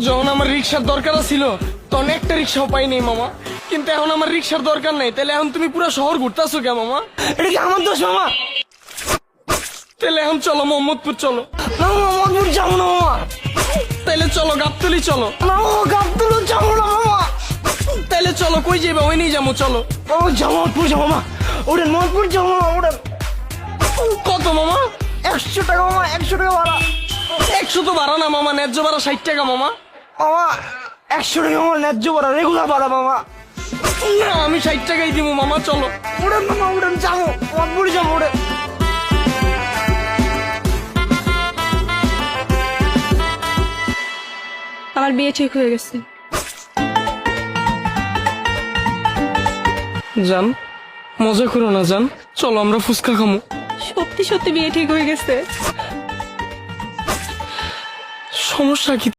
যখন আমার রিক্সার দরকার ছিল তখন একটা রিক্সাও পাইনি মামা, কিন্তু এখন আমার রিক্সার দরকার নাই। তাহলে এখন তুমি পুরো শহর ঘুরতেছো কে মামা? এটা কি আমার দোষ মামা? তাহলে এখন চলো মোহাম্মদপুর চলো। না মামা, মোহাম্মদপুর যাবো না মামা। তাইলে চলো গাবতলি চলো। না মামা, গাবতলী যাবো না মামা। তাইলে চলো কই যাবে ওই নিয়ে যাবো চলো। ও জামালপুর যাবো মামা, ওটা মোহাম্মদপুর যাবো মামা। ওটা কত মামা? 100 টাকা মামা, 100 টাকা ভাড়া। 100 তো ভাড়া না মামা, ন্যায্য ভাড়া 60 টাকা মামা। মামা 100 টাকা মামা, ন্যায্য ভাড়া, রেগুলার ভাড়া মামা। না আমি 60 টাকাই দিব মামা চলো। উড়েন মামা, উড়েন, যাবো মোহাম্মদপুর যাবো। ওটা আমার বিয়ে ঠিক হয়ে গেছে। জান মজা করো না জান, চলো আমরা ফুচকা খামো। সত্যি সত্যি বিয়ে ঠিক হয়ে গেছে। সমস্যা কি?